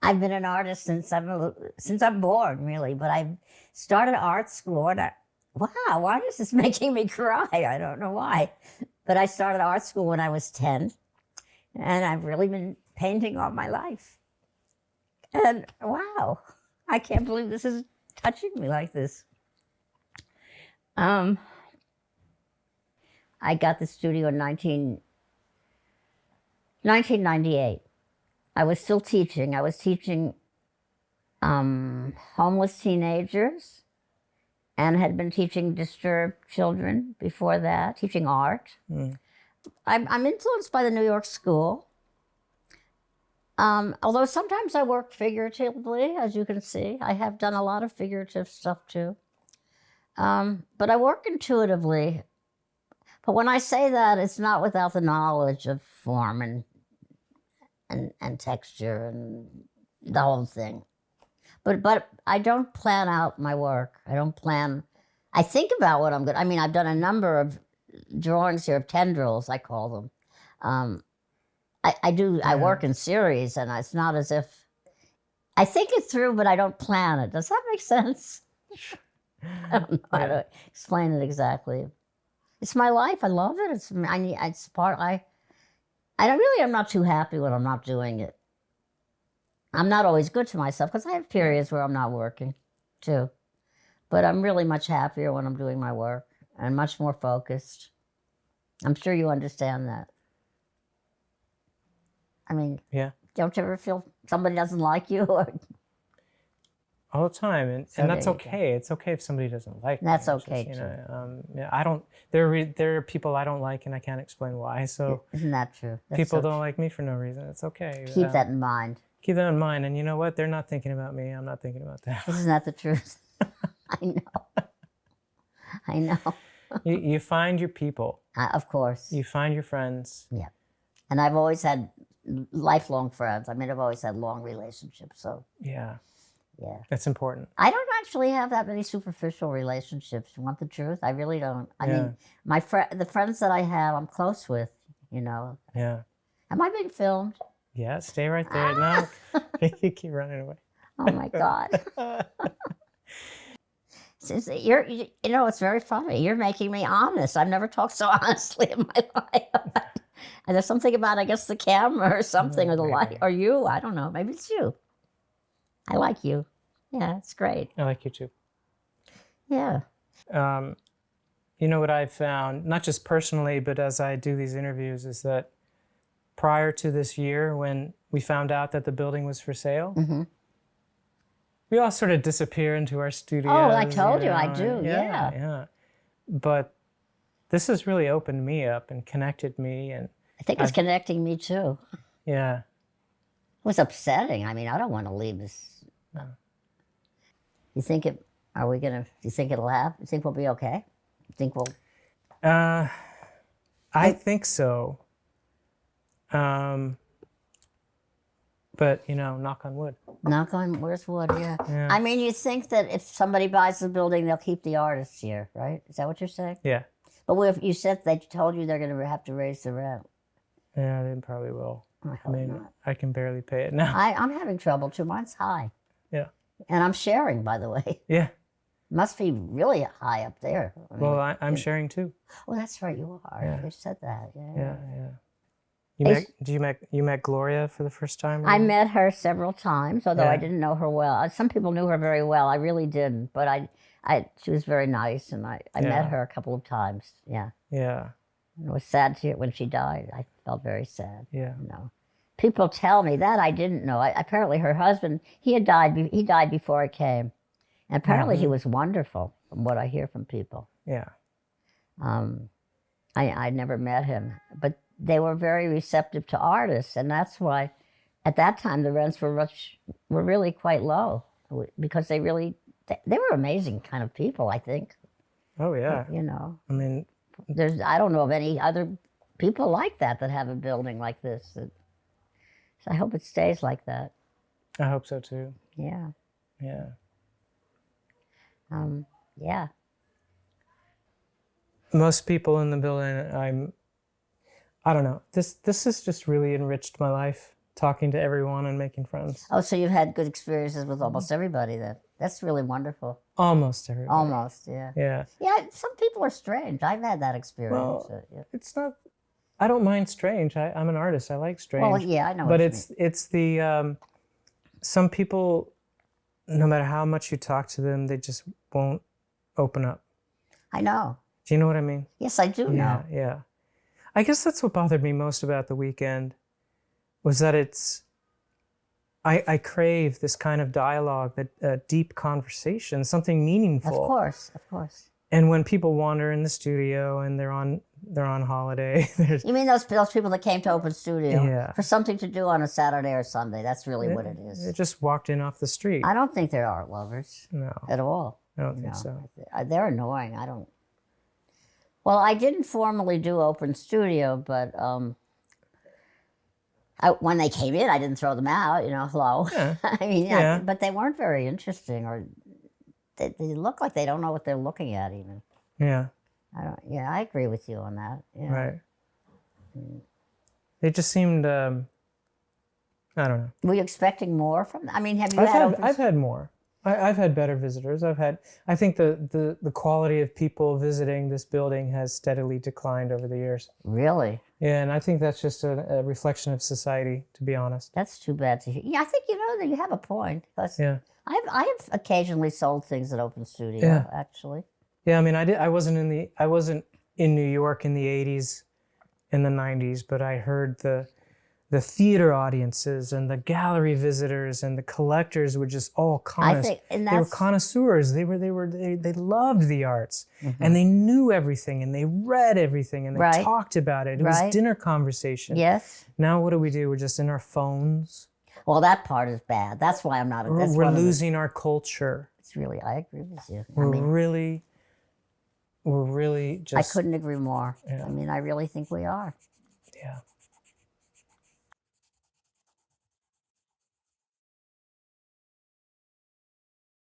I've been an artist since I'm born, really. But I started art school, and wow, why is this making me cry? I don't know why. But I started art school when I was 10, and I've really been painting all my life. And wow, I can't believe this is touching me like this. I got the studio in 1998. I was still teaching. I was teaching homeless teenagers and had been teaching disturbed children before that, teaching art. I'm influenced by the New York school. Although sometimes I work figuratively, as you can see. I have done a lot of figurative stuff too. But I work intuitively. But when I say that, it's not without the knowledge of form and texture and the whole thing. But I don't plan out my work. I think about what I'm I mean, I've done a number of drawings here of tendrils, I call them. I work in series, and it's not as if, I think it through, but I don't plan it. Does that make sense? I don't know how to explain it exactly. It's my life. I love it. It's part. I'm not too happy when I'm not doing it. I'm not always good to myself because I have periods where I'm not working, too. But I'm really much happier when I'm doing my work and much more focused. I'm sure you understand that. I mean, don't you ever feel somebody doesn't like you? All the time, and that's okay. It's okay if somebody doesn't like me. That's okay too. I don't. There are people I don't like, and I can't explain why. So isn't that true? People don't like me for no reason. It's okay. Keep that in mind. Keep that in mind, and you know what? They're not thinking about me. I'm not thinking about them. Isn't that the truth? I know. You find your people. Of course. You find your friends. Yeah, and I've always had lifelong friends. I mean, I've always had long relationships. So yeah. Yeah. That's important. I don't actually have that many superficial relationships. You want the truth? I really don't. I mean, the friends that I have, I'm close with, you know. Yeah. Am I being filmed? Yeah, stay right there. No, you keep running away. Oh, my God. You know, it's very funny. You're making me honest. I've never talked so honestly in my life. And there's something about, I guess, the camera or something, or the light, or you. I don't know. Maybe it's you. I like you. Yeah, it's great. I like you too. Yeah. You know what I've found, not just personally, but as I do these interviews, is that prior to this year, when we found out that the building was for sale, we all sort of disappear into our studios. Oh, I told you, I do. Yeah. But this has really opened me up and connected me, and I think it's connecting me too. Yeah. It was upsetting. I mean, I don't want to leave this. No. You think do you think it'll happen? You think we'll be okay? You think we'll? I think so. But, you know, knock on wood. Where's wood? Yeah. I mean, you think that if somebody buys the building, they'll keep the artists here, right? Is that what you're saying? Yeah. But if you said they told you they're going to have to raise the rent. Yeah, they probably will. I mean, not. I can barely pay it now. I'm having trouble too. Mine's high. Yeah. And I'm sharing, by the way. Yeah. Must be really high up there. I mean, well, I'm sharing too. Oh, that's right, you are. Yeah. You said that. Yeah. You met Gloria for the first time? I met her several times, although I didn't know her well. Some people knew her very well. I really didn't, but she was very nice, and I met her a couple of times. Yeah. Yeah. It was sad when she died. I felt very sad. Yeah. You know. People tell me that I didn't know. Apparently, her husband he died before I came, and apparently he was wonderful, from what I hear from people. Yeah. I never met him, but they were very receptive to artists, and that's why, at that time, the rents were really quite low, because they were amazing kind of people. I think. Oh yeah. You know. I mean, I don't know of any other people like that have a building like this. So I hope it stays like that. I hope so too. Yeah. Yeah. Yeah. Most people in the building, I don't know. This has just really enriched my life. talking to everyone and making friends. Oh, so you've had good experiences with almost everybody then. That's really wonderful. Almost everybody. Almost, yeah. Yeah. Yeah, some people are strange. I've had that experience. Well, Yeah. it's not. I don't mind strange. I'm an artist. I like strange. Well, yeah, I know. But what you mean. it's the some people, no matter how much you talk to them, they just won't open up. I know. Do you know what I mean? Yes, I do know. Yeah. I guess that's what bothered me most about the weekend, was that I crave this kind of dialogue, that deep conversation, something meaningful. Of course, of course. And when people wander in the studio and they're on holiday, You mean those people that came to Open Studio Yeah. for something to do on a Saturday or Sunday? That's really what it they is. just walked in off the street. I don't think they're art lovers No, at all. I don't think No. so. They're annoying. I don't. Well, I didn't formally do Open Studio, but when they came in, I didn't throw them out. Hello. Yeah. I mean, Yeah. but they weren't very interesting, or they look like they don't know what they're looking at even. Yeah. I agree with you on that. Yeah. Right. They just seemed. I don't know. Were you expecting more from them? I mean, have you had Open I've had more. I've had better visitors. I think the quality of people visiting this building has steadily declined over the years. Really? Yeah, and I think that's just a reflection of society, to be honest. That's too bad to hear. Yeah, I think that you have a point. Because Yeah. I have occasionally sold things at Open Studio, Yeah. actually. Yeah, I mean, I wasn't in New York in the 80s, in the 90s, but I heard the theater audiences and the gallery visitors and the collectors were just all And they were connoisseurs. They loved the arts, and they knew everything, and they read everything, and they Right. talked about it. It was dinner conversation. Yes. Now what do? We're just in our phones. Well, that part is bad. That's why I'm not. That's We're losing our culture. It's really. I agree with you. We're really I just. couldn't agree more. Yeah. I mean, I really think we are. Yeah.